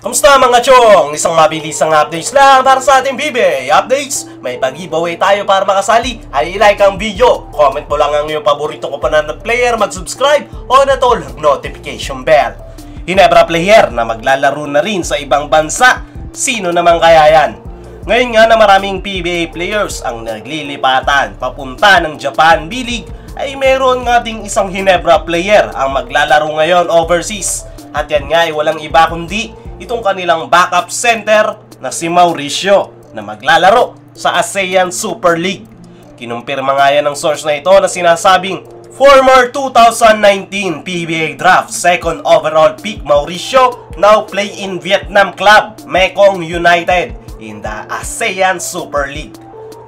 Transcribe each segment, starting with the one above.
Kamusta mga chong? Isang mabilisang updates lang para sa ating PBA updates. May pag-giveaway tayo para makasali. Ay like ang video, comment mo lang ang iyong paborito ko pa na player, mag-subscribe o natol notification bell. Hinebra player na maglalaro na rin sa ibang bansa. Sino naman kaya yan? Ngayon nga na maraming PBA players ang naglilipatan papunta ng Japan B-League, ay meron nga ding isang Hinebra player ang maglalaro ngayon overseas. At yan nga ay walang iba kundi itong kanilang backup center na si Mauricio na maglalaro sa ASEAN Super League. Kinumpirma nga yan ng source na ito na sinasabing former 2019 PBA Draft second overall pick Mauricio now play in Vietnam club Mekong United in the ASEAN Super League.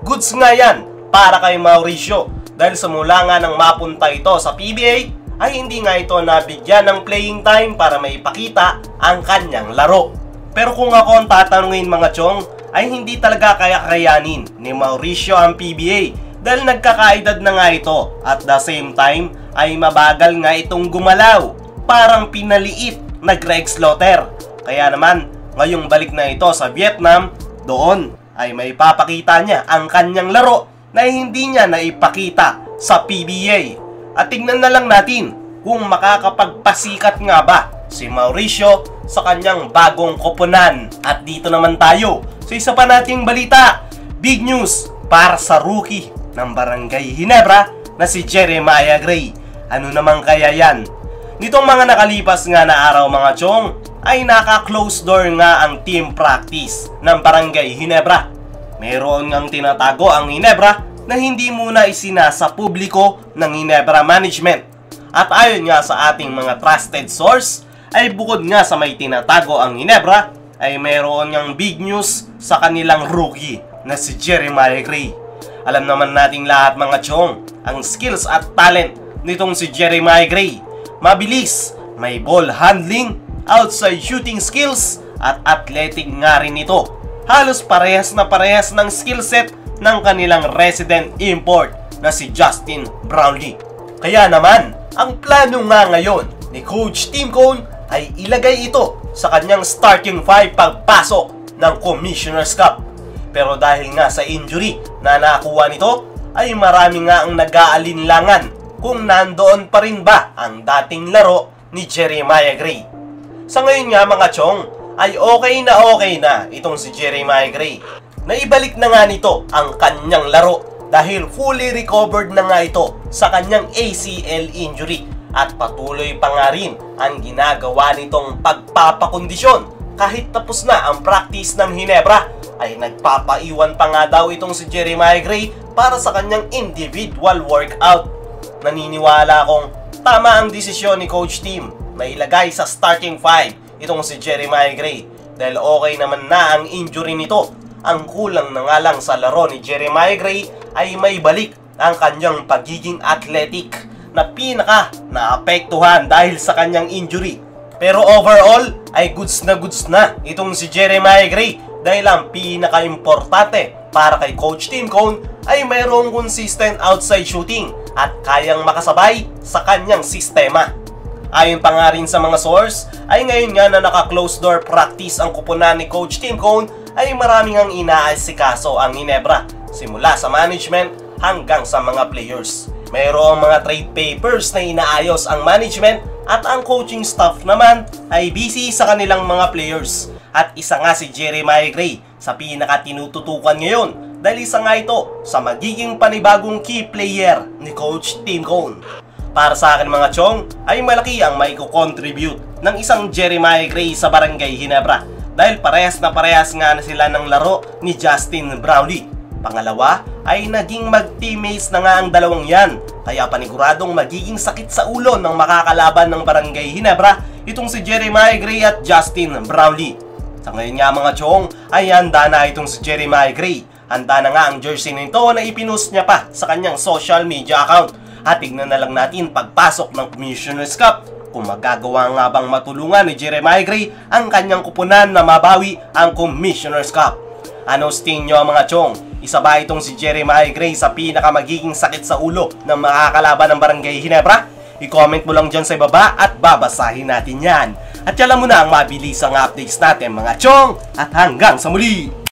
Goods nga yan para kay Mauricio dahil simula nga nang mapunta ito sa PBA ay hindi nga ito nabigyan ng playing time para maipakita ang kanyang laro. Pero kung ako ang tatanungin mga chong, ay hindi talaga kaya-kayanin ni Mauricio ang PBA dahil nagkakaedad na nga ito at the same time ay mabagal nga itong gumalaw, parang pinaliit na Greg Slaughter. Kaya naman ngayong balik na ito sa Vietnam, doon ay may papakita niya ang kanyang laro na hindi niya naipakita sa PBA. At tignan na lang natin kung makakapagpasikat nga ba si Mauricio sa kanyang bagong koponan. At dito naman tayo sa isa pa nating balita. Big news para sa rookie ng Barangay Hinebra na si Jeremiah Gray. Ano naman kaya yan? Nitong mga nakalipas nga na araw mga chong, ay naka-close door nga ang team practice ng Barangay Hinebra. Meron ngang tinatago ang Hinebra na hindi muna isinasa publiko ng Hinebra management. At ayon nga sa ating mga trusted source, ay bukod nga sa may tinatago ang Hinebra, ay mayroon ngang big news sa kanilang rookie na si Jeremiah Gray. Alam naman nating lahat mga chong, ang skills at talent nitong si Jeremiah Gray. Mabilis, may ball handling, outside shooting skills, at athletic nga rin ito. Halos parehas na parehas ng skill set ng kanilang resident import na si Justin Brownlee. Kaya naman, ang plano nga ngayon ni Coach Tim Cone ay ilagay ito sa kanyang starting 5 pagpasok ng Commissioner's Cup. Pero dahil nga sa injury na nakuha nito, ay marami nga ang nag-aalinlangan kung nandoon pa rin ba ang dating laro ni Jeremiah Gray. Sa ngayon nga mga chong, ay okay na itong si Jeremiah Gray. Naibalik na nga nito ang kanyang laro dahil fully recovered na nga ito sa kanyang ACL injury at patuloy pa nga rin ang ginagawa nitong pagpapakondisyon. Kahit tapos na ang practice ng Hinebra ay nagpapaiwan pa nga daw itong si Jeremiah Gray para sa kanyang individual workout. Naniniwala akong tama ang desisyon ni Coach Tim na ilagay sa starting 5 itong si Jeremiah Gray dahil okay naman na ang injury nito. Ang kulang na nga lang sa laro ni Jeremiah Gray ay may balik ang kanyang pagiging athletic na pinaka naapektuhan dahil sa kanyang injury. Pero overall ay goods na itong si Jeremiah Gray dahil ang pinaka-importante para kay Coach Tim Cone ay mayroong consistent outside shooting at kayang makasabay sa kanyang sistema. Ayon pa nga rin sa mga source, ay ngayon nga na naka-close door practice ang kupunan ni Coach Tim Cone ay maraming ang inaasikaso ang Hinebra simula sa management hanggang sa mga players. Mayroong mga trade papers na inaayos ang management at ang coaching staff naman ay busy sa kanilang mga players. At isa nga si Jeremiah Gray sa pinaka-tinututukan ngayon dahil isa nga ito sa magiging panibagong key player ni Coach Tim Cone. Para sa akin mga chong, ay malaki ang maiko-contribute ng isang Jeremiah Gray sa Barangay Hinebra dahil parehas na nga na sila ng laro ni Justin Brownlee. Pangalawa ay naging mag-teammates na nga ang dalawang yan, kaya paniguradong magiging sakit sa ulo ng makakalaban ng Barangay Hinebra itong si Jeremiah Gray at Justin Brownlee. Sa ngayon nga mga chong, ay handa na itong si Jeremiah Gray. Handa na nga ang jersey nito na ipinost niya pa sa kanyang social media account. At tignan na lang natin pagpasok ng Commissioner's Cup kung magagawa nga bang matulungan ni Jeremiah Gray ang kanyang kupunan na mabawi ang Commissioner's Cup. Ano sa tingin nyo mga chong? Isa ba itong si Jeremiah Gray sa pinaka magiging sakit sa ulo ng makakalaban ng Barangay Hinebra? I-comment mo lang dyan sa baba at babasahin natin yan. At yan lang muna ang mabilis ang updates natin mga chong, at hanggang sa muli!